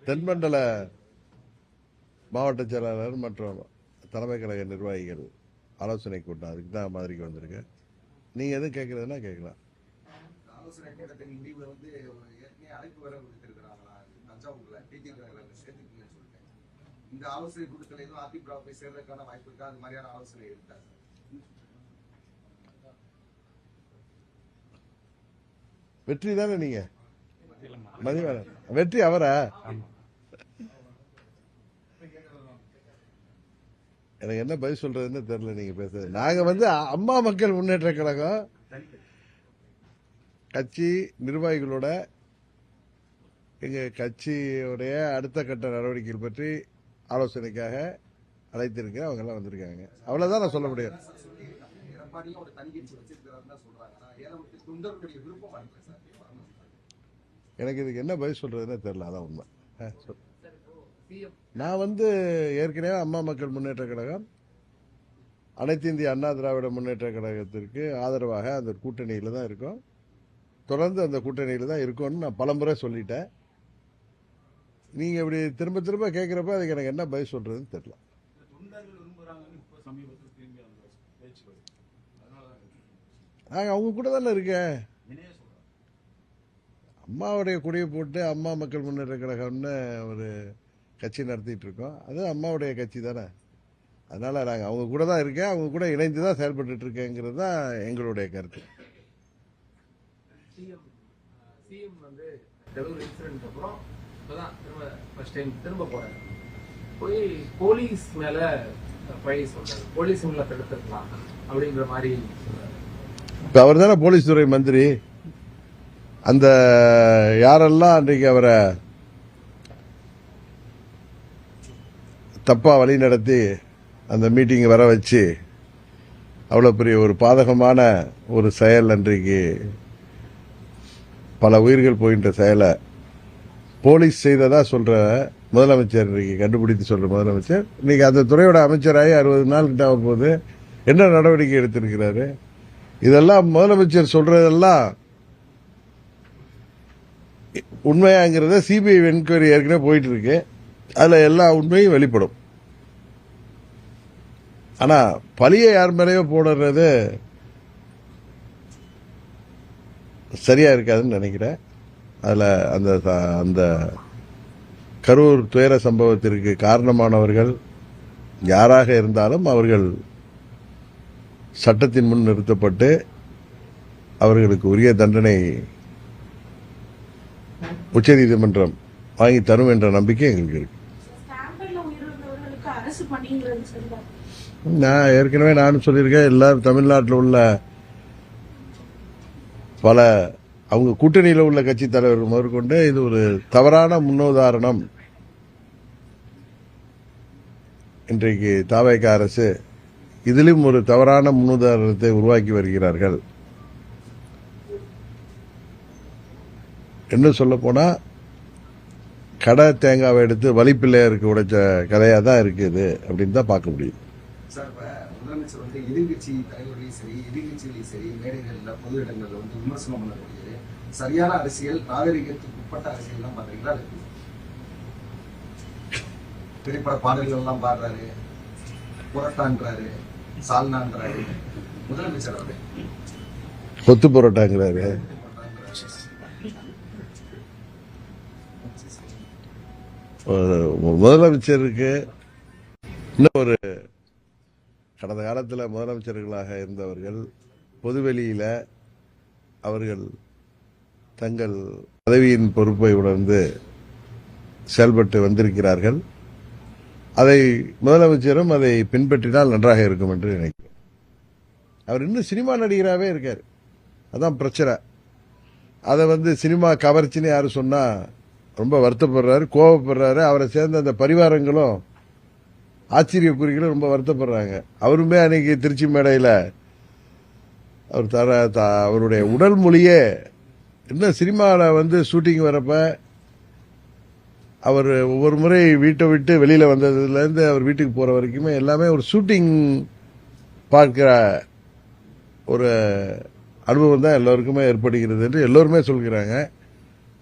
தென்மண்டல மாவட்ட செயலாளர் மற்றும் தலைமை கழக நிர்வாகிகள் ஆலோசனை கூட்டம், அதுக்கு தான் மதுரைக்கு வந்திருக்கேன். நீங்க எதுவும் கேட்கறதுன்னா கேட்கலாம். ஆலோசனை கூட்டத்தின் முடிவு வந்து ஏற்கனவே அழைப்பு வர விடுத்திருக்கிறாங்களா தஞ்சாவூர்ல சேர்த்துக்கீங்கன்னு சொல்லிட்டு. இந்த ஆலோசனை கூட்டத்தில் எதுவும் அதிமுக போய் சேர்றதுக்கான வாய்ப்பு இருக்கா? அது மாதிரியான ஆலோசனை இருக்கா? வெற்றி தானே நீங்க மதிவாளன் வெற்றி அவரா? எனக்கு என்ன பதில் சொல்றதுன்னு தெரியல. நீங்க பேசுறது நாங்க அம்மா மக்கள் முன்னேற்ற கழகம் கட்சி நிர்வாகிகளோட எங்க கட்சியுடைய அடுத்த கட்ட நடவடிக்கைகள் பற்றி ஆலோசனைக்காக அழைத்திருக்கேன். அவங்க எல்லாம் வந்திருக்காங்க. அவ்வளவுதான் நான் சொல்ல முடியும். எனக்கு இதுக்கு என்ன பதில் சொல்றதுன்னு தெரியல. அதான் உண்மை. நான் ஏற்கனவே அம்மா மக்கள் முன்னேற்ற கழகம் அனைத்து இந்திய அண்ணா திராவிட முன்னேற்ற கழகத்திற்கு ஆதரவாக அந்த கூட்டணியில தான் இருக்கும். தொடர்ந்து அந்த கூட்டணியில தான் இருக்கும்னு நான் பலமுறை சொல்லிட்டேன். நீங்க இப்படி திரும்ப திரும்ப கேட்கிறப்ப அதுக்கு எனக்கு என்ன பதில் சொல்றதுன்னு தெரியல. அவங்க கூட தானே இருக்கேன். அம்மாவுடைய கொடியை போட்டு அம்மா மக்கள் முன்னேற்ற கழகம்னு ஒரு கட்சி நடத்திட்டு இருக்கோம். அது அம்மாவுடைய கட்சி தானே. அதனால நாங்கள் அவங்க கூட தான் இருக்கேன். அவங்க கூட இணைந்து தான் செயல்பட்டு இருக்கேங்கிறது தான் எங்களுடைய கருத்து. திரும்ப போறாரு போய் போலீஸ் மேல பழி சொல்றாரு. போலீஸ் மேல தடுத்துக்கலாம் அப்படிங்கிற மாதிரி இப்ப அவர் தானே போலீஸ் துறை மந்திரி. அந்த யாரெல்லாம் அன்றைக்கு அவரை தப்பா வழி நடத்தி அந்த மீட்டிங் வர வச்சு அவ்வளவு பெரிய ஒரு பாதகமான ஒரு செயல், அன்றைக்கு பல உயிர்கள் போகின்ற செயலை போலீஸ் செய்ததா சொல்ற முதலமைச்சர், இன்னைக்கு கண்டுபிடித்து சொல்ற முதலமைச்சர், இன்னைக்கு அந்த துறையோட அமைச்சராகி 60 நாள் கிட்ட போது என்ன நடவடிக்கை எடுத்திருக்கிறாரு? இதெல்லாம் முதலமைச்சர் சொல்றதெல்லாம் உண்மையாங்கிறத சிபிஐ என்கொயரி ஏற்கனவே போயிட்டு இருக்கு. அதுல எல்லா உண்மையும் வெளிப்படும். ஆனா பழிய யார் மேலேயோ போடுறது சரியா இருக்காதுன்னு நினைக்கிறேன். அதுல அந்த கரூர் துயர சம்பவத்திற்கு காரணமானவர்கள் யாராக இருந்தாலும் அவர்கள் சட்டத்தின் முன் நிறுத்தப்பட்டு அவர்களுக்கு உரிய தண்டனை உச்சநீதிமன்றம் வாங்கி தரும் என்ற நம்பிக்கை எங்களுக்கு இருக்கு. நான் ஏற்கனவே நானும் சொல்லியிருக்கேன். எல்லாரும் தமிழ்நாட்டில் உள்ள பல அவங்க கூட்டணியில் உள்ள கட்சி தலைவர்கள் முதற்கொண்டு இது ஒரு தவறான முன்னுதாரணம். இன்றைக்கு தாவேக அரசு இதிலும் ஒரு தவறான முன்னுதாரணத்தை உருவாக்கி வருகிறார்கள். என்ன சொல்ல போனா கடை தேங்காவை எடுத்து வலிப்பிள்ளையருக்கு உடைச்ச கதையா தான் இருக்குது அப்படின்னு தான் பார்க்க முடியும். முதலமைச்சர் எதிர்கட்சி தலைவர்களையும் சரி எதிர்கட்சிகளையும் சரி மேடைகளில் பொது இடங்களில் விமர்சனம் பண்ணக்கூடியது சரியான அரசியல், நாகரிகத்துக்கு உட்பட்ட அரசியல் தான் பாத்தீங்களா? திரைப்பட பாடல்கள் எல்லாம் பாடுறாரு, புரட்டான்றாரு, சால்னான்றாரு. முதலமைச்சர் அவரு கொத்து புரோட்டாங்கிறாரு. முதலமைச்சருக்கு இன்னும் ஒரு கடந்த காலத்தில் முதலமைச்சர்களாக இருந்தவர்கள் பொதுவெளியில அவர்கள் தங்கள் பதவியின் பொறுப்பை உணர்ந்து செயல்பட்டு வந்திருக்கிறார்கள். அதை முதலமைச்சரும் அதை பின்பற்றினால் நன்றாக இருக்கும் என்று நினைக்கிறேன். அவர் இன்னும் சினிமா நடிகராகவே இருக்கார். அதான் பிரச்சனை. அதை சினிமா கவர்ச்சின்னு யாரு சொன்னா ரொம்ப வருத்தப்படுறாரு, கோபப்படுறாரு. அவரை சேர்ந்த அந்த பரிவாரங்களும் ஆச்சரியக்குறிகளும் ரொம்ப வருத்தப்படுறாங்க. அவருமே அன்னைக்கு திருச்சி மேடையில் அவர் அவருடைய உடல் மொழியே இன்னும் சினிமாவில் ஷூட்டிங் வரப்ப அவர் ஒவ்வொரு முறை வீட்டை விட்டு வெளியில வந்ததுலேருந்து அவர் வீட்டுக்கு போற வரைக்குமே எல்லாமே ஒரு ஷூட்டிங் பார்க்கிற ஒரு அனுபவம் தான் எல்லோருக்குமே ஏற்படுகிறது என்று எல்லோருமே சொல்கிறாங்க.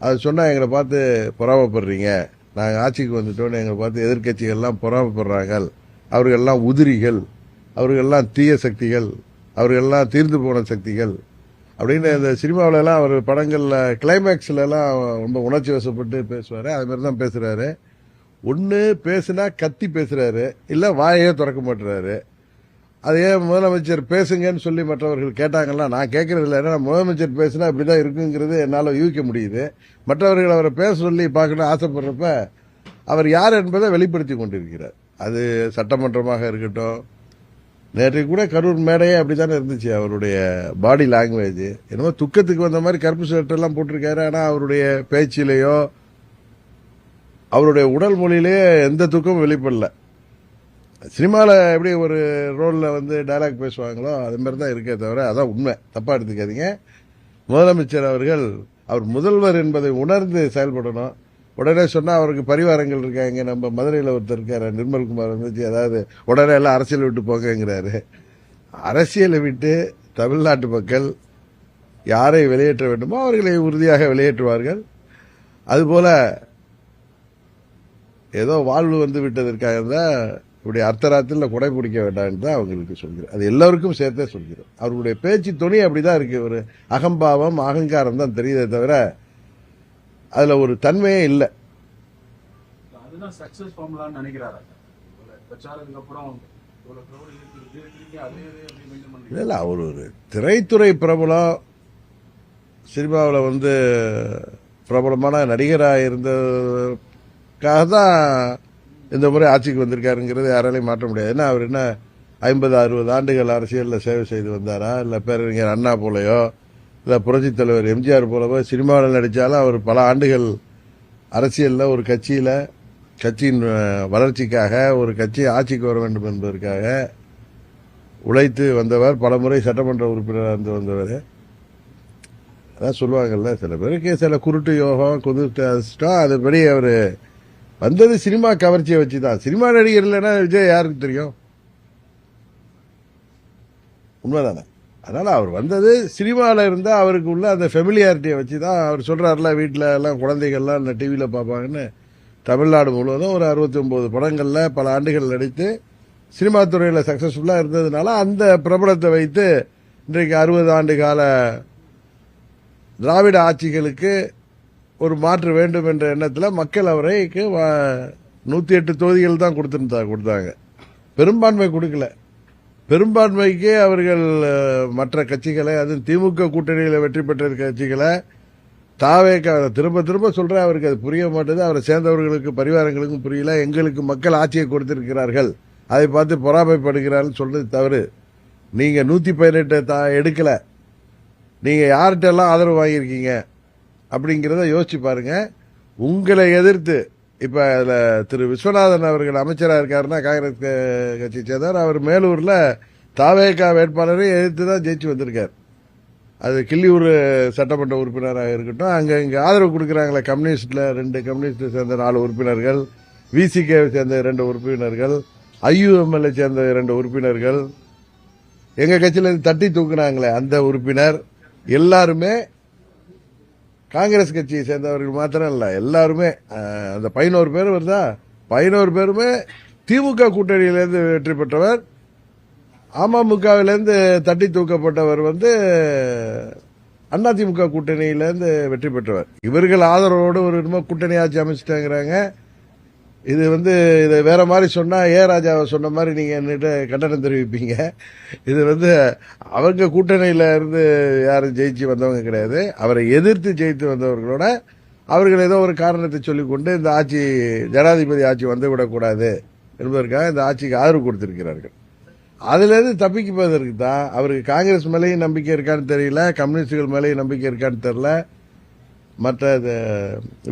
அது சொன்னா எங்களை பார்த்து பொறாமப்படுறீங்க நாங்கள் ஆட்சிக்கு வந்துட்டோன்னு எங்களை பார்த்து எதிர்க்கட்சிகள்லாம் பொறாமப்படுறாங்க, அவர்கள்லாம் உதிரிகள், அவர்கள்லாம் தீய சக்திகள், அவர்கள்லாம் தீர்ந்து போன சக்திகள் அப்படின்னு இந்த சினிமாவிலலாம் அவர் படங்களில் கிளைமேக்ஸ்லலாம் ரொம்ப உணர்ச்சி வசப்பட்டு பேசுவார். அது மாதிரி தான் பேசுகிறாரு. ஒன்று பேசுனா கத்தி பேசுகிறாரு, இல்லை வாயையே திறக்க மாட்டுறாரு. அதே முதலமைச்சர் பேசுங்கன்னு சொல்லி மற்றவர்கள் கேட்டாங்கன்னா நான் கேட்கறது இல்லை. ஏன்னா முதலமைச்சர் பேசுனா இப்படி தான் இருக்குங்கிறது என்னால் யூகிக்க முடியுது. மற்றவர்கள் அவரை பேச சொல்லி பார்க்கணும் ஆசைப்படுறப்ப அவர் யார் என்பதை வெளிப்படுத்தி கொண்டிருக்கிறார். அது சட்டமன்றமாக இருக்கட்டும், நேற்றைக்கு கூட கரூர் மேடையே அப்படித்தானே இருந்துச்சு. அவருடைய பாடி லாங்குவேஜ் என்னமோ துக்கத்துக்கு வந்த மாதிரி கருப்பு ஷர்ட்டெல்லாம் போட்டிருக்காரு. ஆனால் அவருடைய பேச்சிலேயோ அவருடைய உடல் மொழியிலேயே எந்த துக்கமும் வெளிப்படல. சினிமாவில் எப்படி ஒரு ரோலில் வந்து டைலாக் பேசுவாங்களோ அது மாதிரி தான் இருக்கே தவிர, அதான் உண்மை, தப்பாக எடுத்துக்காதீங்க. முதலமைச்சர் அவர்கள் அவர் முதல்வர் என்பதை உணர்ந்து செயல்படணும். உடனே சொன்னால் அவருக்கு பரிவாரங்கள் இருக்காங்க. நம்ம மதுரையில் ஒருத்தர் இருக்காரு நிர்மல்குமார் வந்துச்சு, அதாவது உடனே எல்லாம் அரசியல் விட்டு போங்கிறாரு. அரசியலை விட்டு தமிழ்நாட்டு மக்கள் யாரை வெளியேற்ற வேண்டுமோ அவர்களை உறுதியாக வெளியேற்றுவார்கள். அதுபோல ஏதோ வாழ்வு வந்து விட்டதற்காக தான் இப்படி அர்த்தராத்தில் கொடை பிடிக்க வேண்டாம்னு தான் அவங்களுக்கு சொல்கிறேன். அது எல்லோருக்கும் சேர்த்தே சொல்கிறோம். அவருடைய பேச்சு துணி அப்படிதான் இருக்கு. ஒரு அகம்பாவம் அகங்காரம் தான் தெரியுதே தவிர அதுல ஒரு தன்மையே இல்லை. அதுதான் சக்சஸ் ஃபார்முலான்னு நினைக்கிறாரு பிரச்சாரத்துக்கு அப்புறம். இல்லை, அவர் ஒரு திரைத்துறை பிரபலம், சினிமாவில் வந்து பிரபலமான நடிகராக இருந்ததுக்காக தான் இந்த முறை ஆட்சிக்கு வந்திருக்காருங்கிறது யாராலையும் மாற்ற முடியாது. ஏன்னா அவர் என்ன 50-60 ஆண்டுகள் அரசியலில் சேவை செய்து வந்தாரா, இல்லை பேரறிஞர் அண்ணா போலையோ, இல்லை புரட்சித் தலைவர் எம்ஜிஆர் போலவோ சினிமாவில் நடித்தாலும் அவர் பல ஆண்டுகள் அரசியலில் ஒரு கட்சியின் வளர்ச்சிக்காக, ஒரு கட்சி ஆட்சிக்கு வர வேண்டும் என்பதற்காக உழைத்து வந்தவர். பல முறை சட்டமன்ற உறுப்பினராக இருந்து வந்தவர். அதான் சொல்லுவாங்கல்ல, சில பேருக்கு சில குருட்டு யோகம் குதிர்த்து அதிர்ஷ்டம். அதுபடி அவர் வந்தது சினிமா கவர்ச்சியை வச்சு தான். சினிமா நடிகர் இல்லைன்னா விஜய் யாருக்கு தெரியும்? உண்மைதானே? அதனால அவர் வந்தது சினிமாவில் இருந்தால் அவருக்கு உள்ள அந்த ஃபெமிலியாரிட்டியை வச்சு தான். அவர் சொல்றாருல, வீட்டில் எல்லாம் குழந்தைகள்லாம் இந்த டிவியில் பார்ப்பாங்கன்னு. தமிழ்நாடு முழுவதும் ஒரு 69 படங்களில் பல ஆண்டுகள் நடித்து சினிமா துறையில் சக்சஸ்ஃபுல்லாக இருந்ததுனால அந்த பிரபலத்தை வைத்து இன்றைக்கு 60 ஆண்டு கால திராவிட ஆட்சிகளுக்கு ஒரு மாற்று வேண்டும் என்ற எண்ணத்தில் மக்கள் அவரைக்கு 108 தொகுதிகள் தான் கொடுத்தாங்க. பெரும்பான்மை கொடுக்கல. பெரும்பான்மைக்கு அவர்கள் மற்ற கட்சிகளை, அது திமுக கூட்டணியில் வெற்றி பெற்ற கட்சிகளை திரும்ப திரும்ப சொல்ற, அவருக்கு அது புரிய மாட்டேது. அவரை சேர்ந்தவர்களுக்கு பரிவாரங்களுக்கும் புரியல. எங்களுக்கு மக்கள் ஆட்சியை கொடுத்திருக்கிறார்கள், அதை பார்த்து பொறாமைப்படுகிறார்கள் சொல்றது தவறு. நீங்க 118 எடுக்கல, நீங்க யார்கிட்டெல்லாம் ஆதரவு வாங்கியிருக்கீங்க அப்படிங்கிறத யோசிச்சு பாருங்க. உங்களை எதிர்த்து இப்ப அதுல திரு விஸ்வநாதன் அவர்கள் அமைச்சராக இருக்காருன்னா காங்கிரஸ் கட்சியை சேர்ந்தார். அவர் மேலூர்ல தாவேகா வேட்பாளரை எதிர்த்து தான் ஜெயிச்சு வந்திருக்கார். அது கிள்ளியூர் சட்டமன்ற உறுப்பினராக இருக்கட்டும். இங்க ஆதரவு கொடுக்குறாங்களே கம்யூனிஸ்ட்ல 2 கம்யூனிஸ்ட் சேர்ந்த 4 உறுப்பினர்கள், விசிகே சேர்ந்த 2 உறுப்பினர்கள், ஐயுஎம்எல்ஏ சேர்ந்த 2 உறுப்பினர்கள், எங்க கட்சியில தட்டி தூக்குனாங்களே அந்த உறுப்பினர், எல்லாருமே காங்கிரஸ் கட்சியை சேர்ந்தவர்கள் மாத்திரம் இல்ல, எல்லாருமே அந்த 11 பேர் வருதா, 11 பேருமே திமுக கூட்டணியிலிருந்து வெற்றி பெற்றவர். அமமுகவிலிருந்து தட்டி தூக்கப்பட்டவர் வந்து அதிமுக கூட்டணியிலிருந்து வெற்றி பெற்றவர். இவர்கள் ஆதரவோடு ஒரு கூட்டணி ஆட்சி அமைச்சிட்டாங்கிறாங்க. இது வந்து இதை வேற மாதிரி சொன்னா ராஜாவை சொன்ன மாதிரி நீங்க என்னிட்ட கண்டனம் தெரிவிப்பீங்க. இது வந்து அவங்க கூட்டணியில இருந்து யாரும் ஜெயிச்சு வந்தவங்க கிடையாது. அவரை எதிர்த்து ஜெயித்து வந்தவர்களோட அவர்கள் ஏதோ ஒரு காரணத்தை சொல்லிக்கொண்டு இந்த ஆட்சி ஜனாதிபதி ஆட்சி வந்துவிடக்கூடாது என்பதற்காக இந்த ஆட்சிக்கு ஆதரவு கொடுத்திருக்கிறார்கள். அதுல இருந்து தப்பிக்குவதற்கு தான் அவருக்கு காங்கிரஸ் மேலேயும் நம்பிக்கை இருக்கான்னு தெரியல, கம்யூனிஸ்டுகள் மேலேயும் நம்பிக்கை இருக்கான்னு தெரியல, மற்ற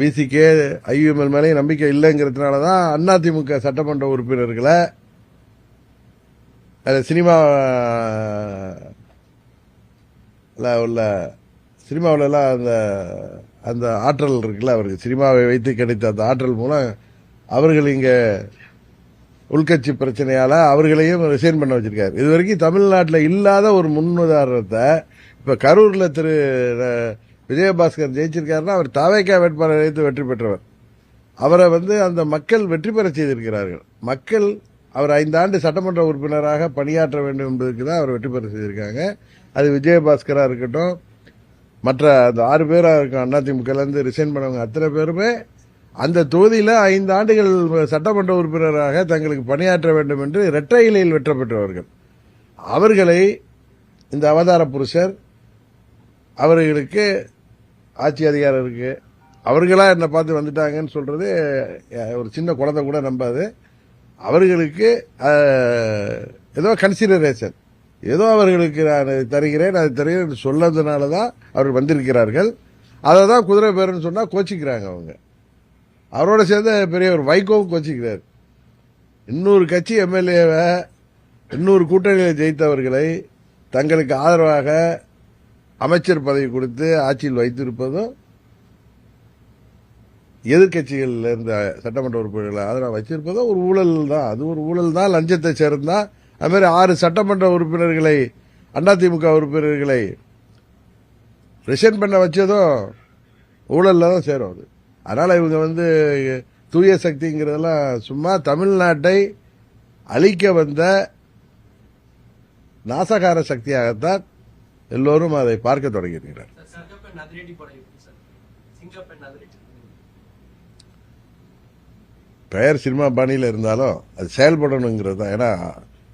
விசிகே ஐயுஎம்எல் மேலேயும் நம்பிக்கை இல்லைங்கிறதுனால தான் அதிமுக சட்டமன்ற உறுப்பினர்களை சினிமாவிலலாம் அந்த ஆற்றல் இருக்குல்ல, அவருக்கு சினிமாவை வைத்து கிடைத்த அந்த ஆற்றல் மூலம் அவர்கள் இங்க உள்கட்சி பிரச்சனையால அவர்களையும் ரிசைன் பண்ண வச்சிருக்காரு. இது வரைக்கும் தமிழ்நாட்டில் இல்லாத ஒரு முன்னுதாரணத்தை இப்ப கரூர்ல திரு விஜயபாஸ்கர் ஜெயிச்சிருக்காருன்னா அவர் தாவேகா வேட்பாளரை வைத்து வெற்றி பெற்றவர். அவரை அந்த மக்கள் வெற்றி பெற செய்திருக்கிறார்கள். மக்கள் அவர் 5 ஆண்டு சட்டமன்ற உறுப்பினராக பணியாற்ற வேண்டும் என்பதற்கு தான் அவர் வெற்றி பெற செய்திருக்காங்க. அது விஜயபாஸ்கரா இருக்கட்டும், மற்ற அந்த 6 பேரா இருக்கும் அதிமுகலேருந்து ரிசைன் பண்ணவங்க அத்தனை பேருமே அந்த தொகுதியில் 5 ஆண்டுகள் சட்டமன்ற உறுப்பினராக தங்களுக்கு பணியாற்ற வேண்டும் என்று இரட்டை இலையில் வெற்றி பெற்றவர்கள். அவர்களை இந்த அவதார புருஷர் அவர்களுக்கு ஆட்சி அதிகாரம் இருக்கு, அவர்களா என்ன பார்த்து வந்துட்டாங்கன்னு சொல்றது ஒரு சின்ன குழந்தை கூட நம்பாது. அவர்களுக்கு ஏதோ கன்சிடரேஷன், ஏதோ அவர்களுக்கு நான் தருகிறேன் அது தருகிறேன் சொல்லதுனால தான் அவர்கள் வந்திருக்கிறார்கள். அதை தான் குதிரை பேருன்னு சொன்னா கோச்சிக்கிறாங்க அவங்க. அவரோட சேர்ந்த பெரிய ஒரு வைகோவும் கோச்சிக்கிறார். இன்னொரு கட்சி எம்எல்ஏவை இன்னொரு கூட்டணியில் ஜெயித்தவர்களை தங்களுக்கு ஆதரவாக அமைச்சர் பதவி கொடுத்து ஆட்சியில் வைத்திருப்பதும், எதிர்கட்சிகள் இருந்த சட்டமன்ற உறுப்பினர்களை ஆதரவாக வச்சிருப்பதும் ஒரு ஊழல் தான். அது ஒரு ஊழல் தான், லஞ்சத்தை சேர்ந்தா. அது மாதிரி 6 சட்டமன்ற உறுப்பினர்களை அதிமுக உறுப்பினர்களை ரிசைன் பண்ண வச்சதும் ஊழல்ல தான் சேரும். அது அதனால இவங்க தூய சக்திங்கிறதெல்லாம் சும்மா தமிழ்நாட்டை அழிக்க வந்த நாசகார சக்தியாகத்தான் எல்லோரும் அதை பார்க்க தொடங்கியிருக்கிறார். பெயர் சினிமா பாணியில் இருந்தாலும் அது செயல்படணுங்கிறது தான். ஏன்னா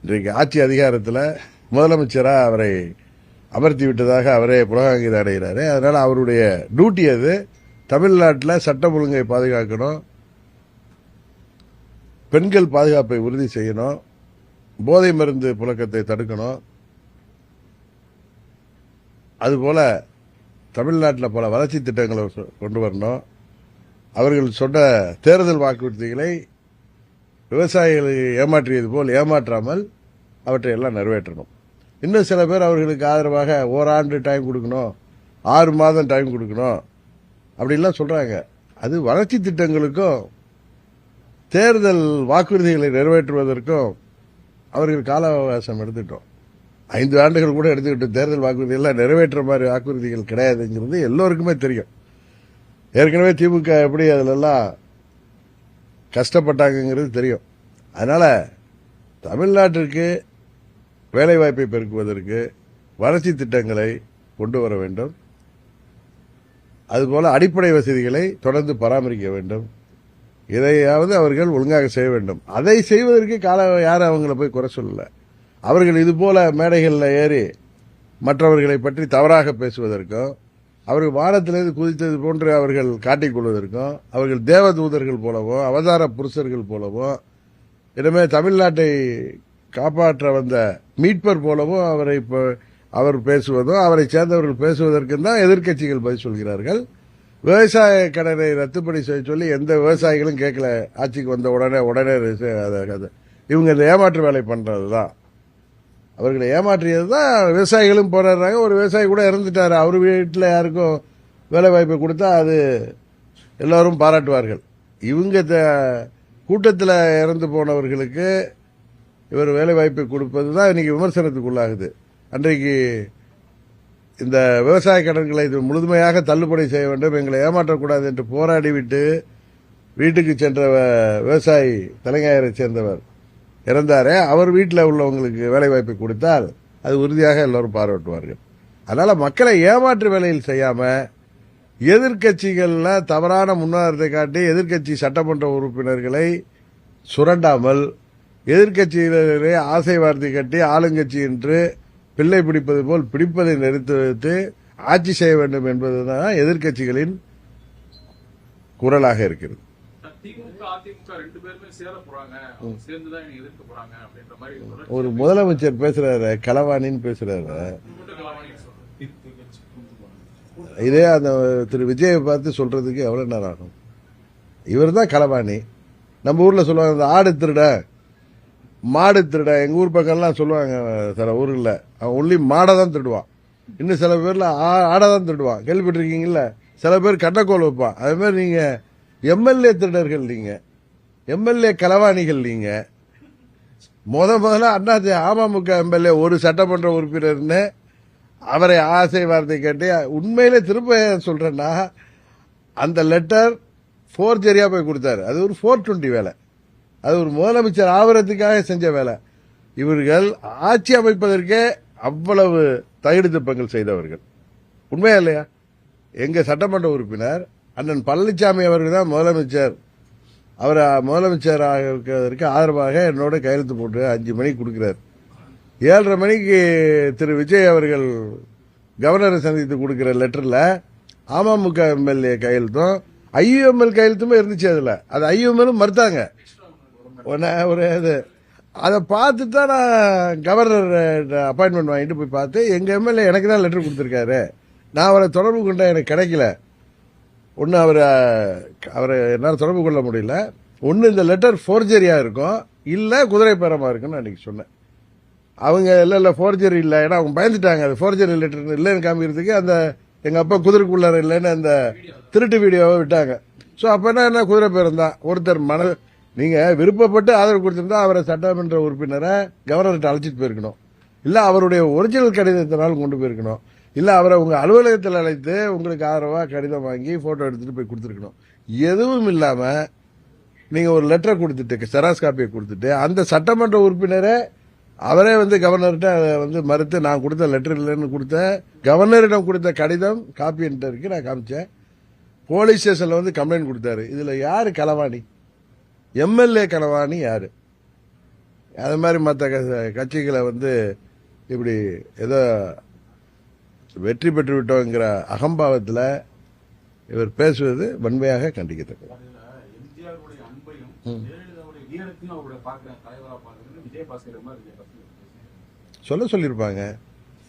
இன்றைக்கு ஆட்சி அதிகாரத்தில் முதலமைச்சராக அவரை அமர்த்தி விட்டதாக அவரே புலகாங்கிதம் அடைகிறாரு. அதனால அவருடைய டியூட்டி அது தமிழ்நாட்டில் சட்டம் ஒழுங்கை பாதுகாக்கணும், பெண்கள் பாதுகாப்பை உறுதி செய்யணும், போதை மருந்து புழக்கத்தை தடுக்கணும். அதுபோல தமிழ்நாட்டில் பல வளர்ச்சி திட்டங்களை கொண்டு வரணும். அவர்கள் சொன்ன தேர்தல் வாக்குறுதிகளை விவசாயிகளை ஏமாற்றியது போல் ஏமாற்றாமல் அவற்றை எல்லாம் நிறைவேற்றணும். இன்னும் சில பேர் அவர்களுக்கு ஆதரவாக ஓராண்டு டைம் கொடுக்கணும், 6 மாதம் டைம் கொடுக்கணும் அப்படின்லாம் சொல்றாங்க. அது வளர்ச்சி திட்டங்களுக்கும் தேர்தல் வாக்குறுதிகளை நிறைவேற்றுவதற்கும் அவர்கள் கால அவகாசம் எடுத்துட்டோம். 5 ஆண்டுகள் கூட எடுத்துக்கிட்டு தேர்தல் வாக்குறுதிகள் நிறைவேற்ற மாதிரி வாக்குறுதிகள் கிடையாதுங்கிறது எல்லோருக்குமே தெரியும். ஏற்கனவே திமுக எப்படி அதிலெல்லாம் கஷ்டப்பட்டாங்கிறது தெரியும். அதனால தமிழ்நாட்டிற்கு வேலைவாய்ப்பை பெருக்குவதற்கு வளர்ச்சி திட்டங்களை கொண்டு வர வேண்டும். அதுபோல அடிப்படை வசதிகளை தொடர்ந்து பராமரிக்க வேண்டும். இதையாவது அவர்கள் ஒழுங்காக செய்ய வேண்டும். அதை செய்வதற்கு யாரும் அவங்கள போய் குறை சொல்லல. அவர்கள் இதுபோல மேடைகளில் ஏறி மற்றவர்களை பற்றி தவறாக பேசுவதற்கும், அவர்கள் வானத்திலிருந்து குதித்தது போன்று அவர்கள் காட்டிக்கொள்வதற்கும், அவர்கள் தேவதூதர்கள் போலவோ அவதார புருஷர்கள் போலவோ, இனிமே தமிழ்நாட்டை காப்பாற்ற வந்த மீட்பர் போலவோ அவர் பேசுவதும் அவரை சேர்ந்தவர்கள் பேசுவதற்கும் தான் எதிர்க்கட்சிகள் பதில் சொல்கிறார்கள். விவசாய கடனை ரத்துப்படி செய்ய சொல்லி எந்த விவசாயிகளும் கேட்கல. ஆட்சிக்கு வந்த உடனே இவங்க இந்த ஏமாற்று வேலை பண்றதுதான், அவர்களை ஏமாற்றியது தான். விவசாயிகளும் போராடுறாங்க. ஒரு விவசாயி கூட இறந்துட்டாரு, அவர் வீட்டில் யாருக்கும் வேலை வாய்ப்பை கொடுத்தா அது எல்லாரும் பாராட்டுவார்கள். இவங்க கூட்டத்தில் இறந்து போனவர்களுக்கு இவர் வேலை வாய்ப்பை கொடுப்பது தான் இன்னைக்கு விமர்சனத்துக்குள்ளாகுது. அன்றைக்கு இந்த விவசாய கடன்களை முழுமையாக தள்ளுபடி செய்ய வேண்டும், எங்களை ஏமாற்றக்கூடாது என்று போராடிவிட்டு வீட்டுக்கு சென்ற விவசாயி தலைஞாயிறை சேர்ந்தவர் இறந்தாரே, அவர் வீட்டில் உள்ளவங்களுக்கு வேலை வாய்ப்பை கொடுத்தால் அது உறுதியாக எல்லோரும் பாராட்டுவார்கள். அதனால மக்களை ஏமாற்று வேலையில் செய்யாம எதிர்கட்சிகள்ல தவறான முன்னேற்றத்தை காட்டி எதிர்கட்சி சட்டமன்ற உறுப்பினர்களை சுரண்டாமல், எதிர்கட்சியினரை ஆசை வார்த்தை கட்டி ஆளுங்கட்சி என்று பிள்ளை பிடிப்பது போல் பிடிப்பதை நிறுத்தி வைத்து ஆட்சி செய்ய வேண்டும் என்பதுதான் எதிர்கட்சிகளின் குரலாக இருக்கிறது. ஒரு முதலமைச்சர் பேசுறாரு, களவாணின்னு பேசுறாரு. இதே அந்த திரு விஜயை பார்த்து சொல்றதுக்கு எவ்வளவு நேரம் ஆகும்? இவர் தான் களவாணி. நம்ம ஊர்ல சொல்லுவாங்க இந்த ஆடு திருட மாடு திருட. எங்க ஊர் பக்கம்லாம் சொல்லுவாங்க சில ஊர்ல, அவன் ஒன்லி மாடை தான் திருடுவான், இன்னும் சில பேர்ல ஆடை தான் திருடுவான். கேள்விப்பட்டிருக்கீங்கல்ல? சில பேர் கட்டக்கோல் வைப்பான். அதே மாதிரி நீங்க எம்எல்ஏ திருடர்கள், நீங்க எம்எல்ஏ களவாணிகள். நீங்க முதல்ல அமமுக எம்எல்ஏ ஒரு சட்டமன்ற உறுப்பினர்னு அவரை ஆசை வார்த்தை கேட்டு, உண்மையிலே திரும்ப சொல்றேன்னா அந்த லெட்டர் ஃபோர்ஜரியா போய் கொடுத்தாரு. அது ஒரு 420 வேலை. அது ஒரு முதலமைச்சர் ஆவறதுக்காக செஞ்ச வேலை. இவர்கள் ஆட்சி அமைப்பதற்கே அவ்வளவு தகுதி திருப்பங்கள் செய்தவர்கள். உண்மையா இல்லையா? எங்க சட்டமன்ற உறுப்பினர் அண்ணன் பழனிசாமி அவர்கள் தான் முதலமைச்சர். அவர் முதலமைச்சராக ஆதரவாக என்னோட கையெழுத்து போட்டு 5 மணிக்கு கொடுக்கிறார். 7:30 மணிக்கு திரு விஜய் அவர்கள் கவர்னரை சந்தித்து கொடுக்கிற லெட்டர்ல அமமுக எம்எல்ஏ கையெழுத்தும் ஐயுஎம்எல் கையெழுத்துமே இருந்துச்சு. அது ஐயுஎம்எல் மறுத்தாங்க. ஒரு இது அதை பார்த்துட்டு தான் நான் கவர்னர் அப்பாயின்மெண்ட் வாங்கிட்டு போய் பார்த்து எங்க எம்எல்ஏ எனக்கு தான் லெட்டர் கொடுத்துருக்காரு. நான் அவரை தொடர்பு கொண்டா எனக்கு கிடைக்கல. ஒன்று அவரை என்னால் தொடர்பு கொள்ள முடியல. ஒன்று இந்த லெட்டர் ஃபோர்ஜரியா இருக்கும், இல்லை குதிரை பேரமா இருக்குன்னு அன்னைக்கு சொன்னேன். அவங்க இல்லை ஃபோர்ஜரி இல்லை, ஏன்னா அவங்க பயந்துட்டாங்க. அது ஃபோர்ஜரி லெட்டர் இல்லைன்னு காமிக்கிறதுக்கு அந்த எங்க அப்பா குதிரைக்குள்ளார இல்லைன்னு அந்த திருட்டு வீடியோவை விட்டாங்க. ஸோ அப்ப என்ன குதிரை பேரம் தான். ஒருத்தர் நீங்க விருப்பப்பட்டு ஆதரவு கொடுத்திருந்தா அவரை சட்டமன்ற உறுப்பினரை கவர்னர்கிட்ட அழைச்சிட்டு போயிருக்கணும், இல்ல அவருடைய ஒரிஜினல் கடிதத்தினாலும் கொண்டு போயிருக்கணும், இல்ல அவரை உங்க அலுவலகத்தில் அழைத்து உங்களுக்கு ஆதரவா கடிதம் வாங்கி போட்டோ எடுத்துட்டு போய் கொடுத்துருக்கணும். எதுவும் இல்லாம நீங்க ஒரு லெட்டரை கொடுத்துட்டு செராஸ் காப்பியை கொடுத்துட்டு அந்த சட்டமன்ற உறுப்பினரை அவரே கவர்னர்கிட்ட மறுத்து நான் கொடுத்த லெட்டர் இல்லைன்னு கொடுத்த கவர்னரிடம் கொடுத்த கடிதம் காப்பி என்கிட்ட இருக்கு, நான் காமிச்சேன். போலீஸ் ஸ்டேஷன்ல கம்ப்ளைண்ட் கொடுத்தாரு. இதுல யாரு களவாணி? எம்எல்ஏ களவாணி யாரு? அது மாதிரி மற்ற கட்சிகளை இப்படி ஏதோ வெற்றி பெற்று விட்டோங்கிற அகம்பாவத்தில் இவர் பேசுவது வன்மையாக கண்டிக்கத்தக்கது. எம்ஜிஆருடைய அன்பையும் ஜெயலலிதாவுடைய வீரத்தையும் அவருடைய தலைவராக பார்க்கறது விஜயபாஸ்கர் மாதிரி சொல்லியிருப்பாங்க.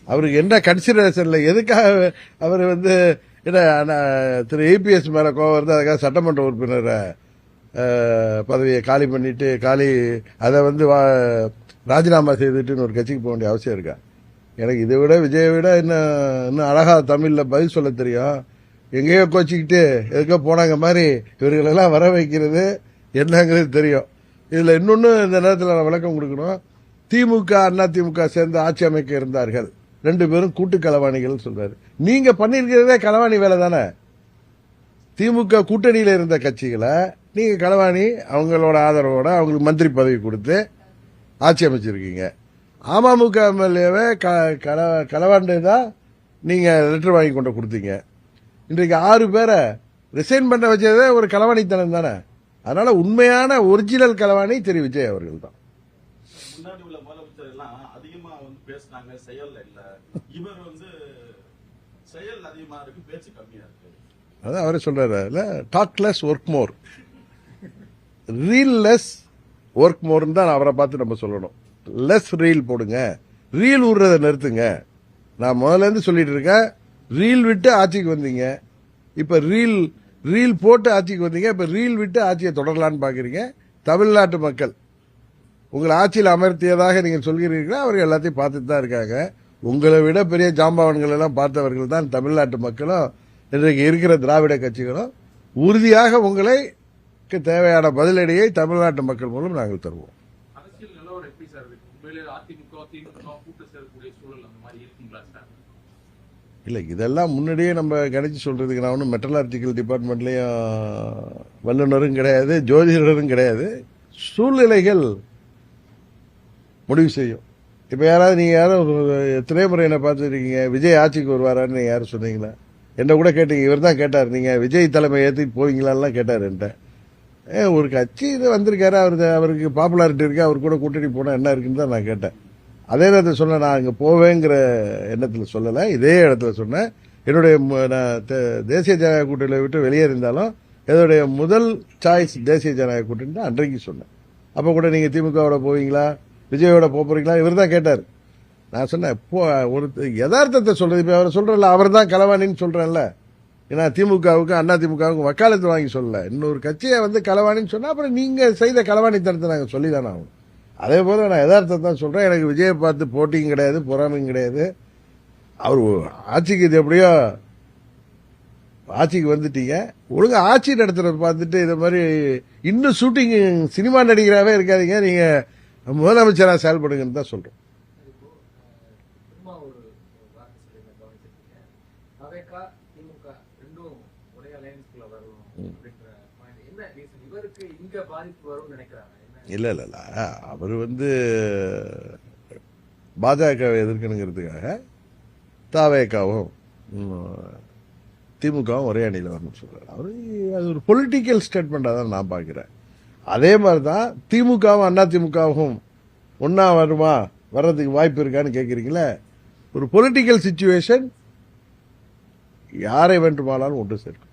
அவருக்கு என்ன கன்சிடரேஷன்ல எதுக்காக அவர் திரு ஏபிஎஸ் மேல கோவம் வருது, அதுக்காக சட்டமன்ற உறுப்பினரை பதவியை காலி பண்ணிட்டு அதை ராஜினாமா செய்துட்டு ஒரு கட்சிக்கு போக வேண்டிய அவசியம் இருக்கா? எனக்கு இதை விட விஜயை விட இன்னும் அழகா தமிழ்ல பதில் சொல்ல தெரியும். எங்கேயோ கோச்சிக்கிட்டு எதுக்கோ போனாங்க மாதிரி இவர்களெல்லாம் வர வைக்கிறது என்னங்கிறது தெரியும். இதுல இன்னொன்னு இந்த நேரத்தில் நான் விளக்கம் கொடுக்கணும். திமுக அதிமுக சேர்ந்து ஆட்சி அமைக்க இருந்தார்கள், 2 பேரும் கூட்டு களவாணிகள் சொல்றாரு. நீங்க பண்ணிருக்கிறதே களவாணி வேலை தானே. திமுக கூட்டணியில இருந்த கட்சிகளை நீங்க களவாணி, அவங்களோட ஆதரவோட அவங்களுக்கு மந்திரி பதவி கொடுத்து ஆட்சி அமைச்சிருக்கீங்க. அமமுக எம்எல்ஏவை களவாண்டதான் நீங்க லெட்டர் வாங்கி கொண்டு கொடுத்தீங்க. இன்றைக்கு 6 பேரை ரிசைன் பண்ண வச்சதே ஒரு களவாணித்தனம் தானே. அதனால உண்மையான ஒரிஜினல் களவாணி திரு விஜய் அவர்கள் தான். முன்னாடி உள்ள முதலமைச்சர் எல்லாம் அதிகமா பேசினாங்க, செயல்ல இல்ல. இவர் செயல் அதிகமா இருக்கு, பேச்சு கம்மியா இருக்கு. அதான் அவரே சொல்றாரு, talk less work more, reel less work மோர்னு தான் அவரை பார்த்து நம்ம சொல்லணும். லெஸ் ரீல் போடுங்க, ரீல் விடுறதை நிறுத்துங்க. நான் முதல்ல இருந்து சொல்லிட்டு இருக்கேன், ரீல் விட்டு ஆட்சிக்கு வந்தீங்க, இப்ப ரீல் போட்டு ஆட்சிக்கு வந்தீங்க, இப்ப ரீல் விட்டு ஆட்சியை தொடரலான்னு பாக்குறீங்க. தமிழ்நாட்டு மக்கள் உங்களை ஆட்சியில் அமர்த்தியதாக நீங்க சொல்கிறீர்களா? அவர்கள் எல்லாத்தையும் பார்த்துட்டு தான் இருக்காங்க. உங்களை விட பெரிய ஜாம்பவான்கள் எல்லாம் பார்த்தவர்கள் தான் தமிழ்நாட்டு மக்களும் இன்றைக்கு இருக்கிற திராவிட கட்சிகளும். உறுதியாக உங்களை தேவையான பதிலடியை தமிழ்நாட்டு மக்கள் மூலம் நாங்கள் தருவோம். அரசியல் நிலவரம் எப்படி சார் இருக்கு? உண்மையிலே அதிமுக திமுக கூட்டு சேரக்கூடிய சூழல் அந்த மாதிரி இருக்குங்களா சார்? இல்ல, இதெல்லாம் முன்னாடியே நம்ம கணிச்சு சொல்றதுக்கு நான் ஒன்றும் மெட்டலாஜிக்கல் டிபார்ட்மெண்ட்லயும் வல்லுநரும் கிடையாது, ஜோதிடரும் கிடையாது. சூழ்நிலைகள் முடிவு செய்யும். இப்ப யாராவது நீங்க யாரும் எத்தனை முறை என்ன பார்த்துருக்கீங்க விஜய் ஆட்சிக்கு வருவாரான்னு நீங்க யாரும் சொன்னீங்களா? என்ன கூட கேட்டீங்க, இவர் தான் கேட்டார், நீங்க விஜய் தலைமை ஏற்றிட்டு போவீங்களான்லாம் கேட்டார் என்கிட்ட. ஒரு கட்சி வந்திருக்காரு, அவருக்கு பாப்புலாரிட்டி இருக்கு, அவர் கூட கூட்டணி போனா என்ன இருக்குன்னு தான் நான் கேட்டேன். அதே நேரத்தில் சொன்ன, நான் அங்க போவேங்கிற எண்ணத்தில் சொல்லலை, இதே இடத்துல சொன்னேன். என்னுடைய தேசிய ஜனநாயக கூட்டணியை விட்டு வெளியே இருந்தாலும் என்னுடைய முதல் சாய்ஸ் தேசிய ஜனநாயக கூட்டணி தான் அன்றைக்கு சொன்னேன். அப்ப கூட நீங்க திமுகவோட போவீங்களா விஜயோட போறீங்களா இவர் தான் கேட்டார். நான் சொன்னேன், ஒரு யதார்த்தத்தை சொல்றது. இப்ப அவர் சொல்றல, அவர் தான் களவாணின்னு சொல்றேன்ல. ஏன்னா திமுகவுக்கு அதிமுகவுக்கு வக்காலத்து வாங்கி சொல்லல, இன்னொரு கட்சியை களவாணின்னு சொன்னா அப்புறம் நீங்க செய்த களவாணித்தனத்தை நாங்க சொல்லிதானே ஆகணும். அதே போல நான் யதார்த்தத்தை தான் சொல்றேன். எனக்கு விஜயை பார்த்து போட்டியும் கிடையாது, பொறாமையும் கிடையாது. அவர் ஆட்சிக்கு இது எப்படியோ ஆட்சிக்கு வந்துட்டீங்க, ஒழுங்கா ஆட்சி நடத்துறத பார்த்துட்டு இதை மாதிரி இன்னும் ஷூட்டிங் சினிமா நடிகராகவே இருக்காதீங்க, நீங்க முதலமைச்சராக செயல்படுங்கன்னு தான் சொல்றோம். டிவிக்கு பாதிப்பு வரும்னு நினைக்கிறாங்க. இல்ல இல்ல இல்ல அவர் வந்து பாஜகவை எதிர்க்கணுங்கிறதுக்காக தாவேக்காவும் திமுகவும் ஒரே அணியில் வரணும்னு சொல்றாரு. அவரு அது ஒரு பொலிட்டிக்கல் ஸ்டேட்மெண்டா தான் நான் பார்க்கிறேன். அதே மாதிரிதான் திமுகவும் அண்ணா திமுகவும் ஒன்னா வருமா, வர்றதுக்கு வாய்ப்பு இருக்கான்னு கேட்கறீங்களே. ஒரு பொலிட்டிக்கல் சிச்சுவேஷன் யாரை வேண்டுமானாலும் ஒன்று சேர்க்கும்.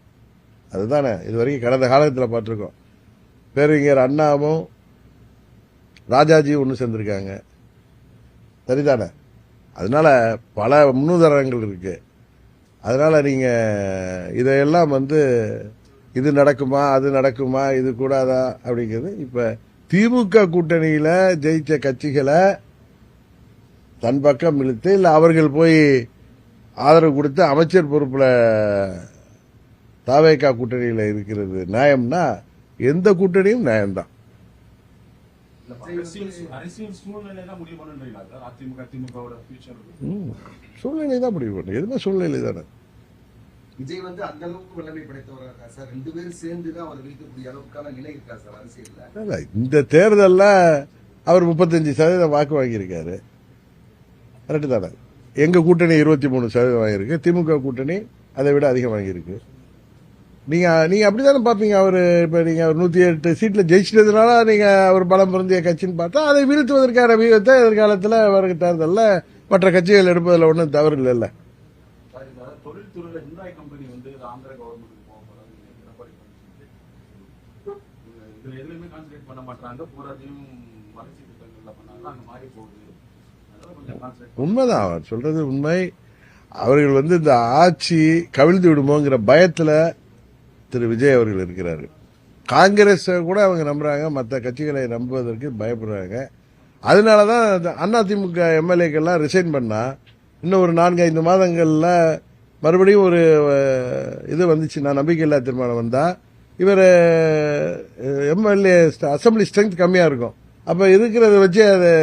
அதுதானே இது வரைக்கும் கடந்த காலத்தில் பார்த்துருக்கோம். பேரறிஞர் அண்ணாவும் ராஜாஜி ஒன்று சேர்ந்திருக்காங்க, சரிதானே? அதனால பல முன்னுதாரணங்கள் இருக்கு. அதனால நீங்க இதையெல்லாம் வந்து இது நடக்குமா அது நடக்குமா இது கூடாதா அப்படிங்கிறது. இப்ப திமுக கூட்டணியில ஜெயிச்ச கட்சிகளை தன் பக்கம் இழுத்து இல்ல அவர்கள் போய் ஆதரவு கொடுத்து அமைச்சர் பொறுப்புல தாவேகா கூட்டணியில இருக்கிறது நியாயம்னா எந்த கூட்டணியும் நியாயம்தான். அரசியல் சூழ்நிலை தான் முடிவு பண்ணுறீங்களா சார்? அதிமுக திமுகவோட ஃபியூச்சர் சூழ்நிலை தான் முடிவு பண்ணும். எதுவுமே சூழ்நிலை தானே. விஜய் வந்து அந்த அளவுக்கு வல்லமை படைத்தவரா இருக்கா சார்? 2 பேரும் சேர்ந்து தான் அவர் வீழ்த்தக்கூடிய அளவுக்கான நிலை இருக்கா சார் அரசியல்ல? இந்த தேர்தல்ல அவர் 35% வாக்கு வாங்கியிருக்காரு, கரெக்டு தானே? எங்க கூட்டணி 23% வாங்கியிருக்கு, திமுக கூட்டணி அதை விட அதிகம் வாங்கியிருக்கு. நீங்க அப்படித்தானே பாப்பீங்க. அவரு இப்ப நீங்க 108 சீட்ல ஜெயிச்சதுனால நீங்க அவர் பலம் பொருந்திய கட்சின்னு பார்த்தா அதை வீழ்த்துவதற்கான வியூகத்தை எதிர்காலத்தில் வரும் தேர்தலில் மற்ற கட்சிகள் எடுப்பதில் ஒன்றும் தவறு இல்லைல்ல. தொழில்துறையில ஹிண்டாய் கம்பெனி வந்து ஆந்திர கவர்மெண்ட்டுக்கு போகக்கூடாது, இதுல எதுலையுமே கான்சன்ட்ரேட் பண்ண மாட்டாங்க. பூராத்தையும் வளர்ச்சி திட்டங்கள்ல பண்ணாங்க, அங்க மாறி போகுது. அதனால கொஞ்சம் கான்சன்ட்ரேட். உண்மைதான் அவர் சொல்றது உண்மை. அவர்கள் வந்து இந்த ஆட்சி கவிழ்ந்து விடுமோங்கிற பயத்துல திரு விஜய் அவர்கள் இருக்கிறாரு. காங்கிரஸ் கூட அவங்க நம்புறாங்க, மற்ற கட்சிகளை நம்புவதற்கு பயப்படுறாங்க. அதனாலதான் அதிமுக எம்எல்ஏக்கெல்லாம் ரிசைன் பண்ணா இன்னும் ஒரு 4-5 மாதங்கள்ல மறுபடியும் ஒரு இது வந்துச்சுன்னா, நம்பிக்கையில்லா தீர்மானம் வந்தா இவர் எம்எல்ஏ அசம்பிளி ஸ்ட்ரென்த் கம்மியா இருக்கும். அப்ப இருக்கிறத வச்சு அதை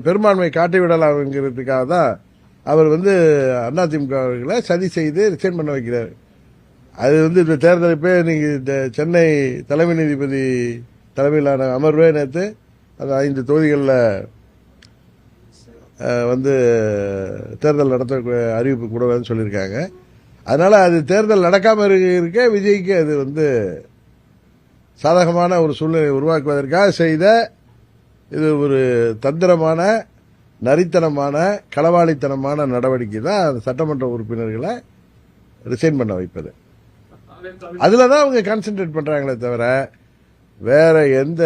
பெரும்பான்மை காட்டி விடலாம்ங்கிறதுக்காக தான் அவர் வந்து அதிமுக அவர்களை சதி செய்து ரிசைன் பண்ண வைக்கிறார். அது வந்து இந்த தேர்தலுப்பே நீங்க இந்த சென்னை தலைமை நீதிபதி தலைமையிலான அமர்வே நேற்று அந்த 5 தொகுதிகளில் வந்து தேர்தல் நடத்த அறிவிப்பு கூடன்னு சொல்லியிருக்காங்க. அதனால அது தேர்தல் நடக்காம இருக்க விஜய்க்கு அது வந்து சாதகமான ஒரு சூழ்நிலை உருவாக்குவதற்காக செய்த இது ஒரு தந்திரமான நரித்தனமான களவாளித்தனமான நடவடிக்கை தான் அந்த சட்டமன்ற உறுப்பினர்களை ரிசைன் பண்ண வைப்பது. அதுலதான் அவங்க கான்சென்ட்ரேட் பண்றாங்களே தவிர வேற எந்த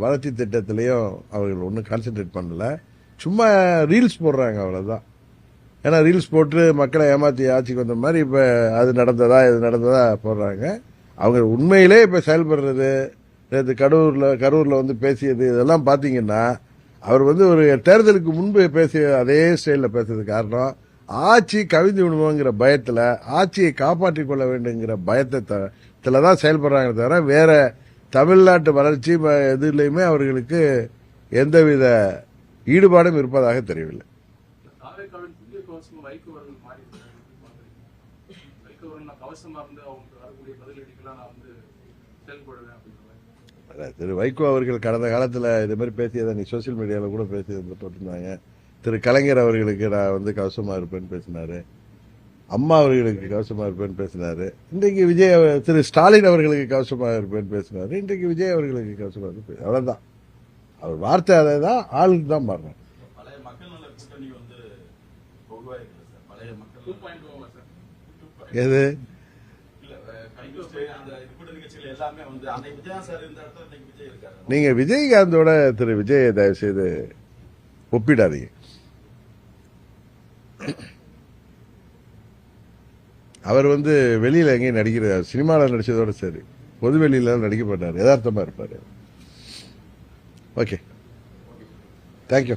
வளர்ச்சி திட்டத்திலையும் அவர்கள் ஒன்றும் கான்சென்ட்ரேட் பண்ணல. சும்மா ரீல்ஸ் போடுறாங்க, அவ்வளவுதான். ஏன்னா ரீல்ஸ் போட்டு மக்களை ஏமாத்தி ஆட்சிக்கு வந்த மாதிரி இப்ப அது நடந்ததா இது நடந்ததா போடுறாங்க. அவங்க உண்மையிலே இப்ப செயல்படுறது, நேற்று கரூர்ல வந்து பேசியது இதெல்லாம் பாத்தீங்கன்னா அவர் வந்து ஒரு தேர்தலுக்கு முன்பு பேசிய அதே ஸ்டைல பேசுறது காரணம் ஆட்சி கவிழ்ந்து விடுவோங்கிற பயத்துல, ஆட்சியை காப்பாற்றிக் கொள்ள வேண்டுங்கிற பயத்துல தான் செயல்படுறாங்க தவிர வேற தமிழ்நாட்டு வளர்ச்சி எதுலையுமே அவர்களுக்கு எந்தவித ஈடுபாடும் இருப்பதாக தெரியவில்லை. திரு வைகோ அவர்கள் கடந்த காலத்தில் இது மாதிரி பேசியதை நீ சோசியல் மீடியாவில் கூட பேசி போட்டிருந்தாங்க. திரு கலைஞர் அவர்களுக்கு நான் வந்து கவசமா இருப்பேன்னு பேசினாரு, அம்மா அவர்களுக்கு கவசமா இருப்பேன்னு பேசினாரு. இன்றைக்கு விஜய் திரு ஸ்டாலின் அவர்களுக்கு கவசமா இருப்பேன்னு பேசினாரு, இன்றைக்கு விஜய் அவர்களுக்கு கவசமா இருப்பேன். அவ்வளவுதான். அவர் வார்த்தை அதை தான், ஆளுக்கு தான் மாறுறாங்க. பழைய மக்கள் நல கூட்டணி வந்து உருவாயிருக்குது சார். பழைய மக்கள் 2.0 சார். எது அந்த கூட்டணி கட்சிகள் எல்லாமே வந்து அன்னைக்கு விஜயா சார் இருந்த இடத்துல இன்னைக்கு விஜய் இருக்காரு. நீங்க விஜயகாந்தோட திரு விஜய் தயவு செய்து ஒப்பிடாதீங்க. அவர் வந்து வெளியில எங்கேயும் நடிக்கிறார், சினிமாவில் நடிச்சதோட சரி, பொது வெளியில நடிக்க மாட்டார், யதார்த்தமா இருப்பாரு. Okay, thank you.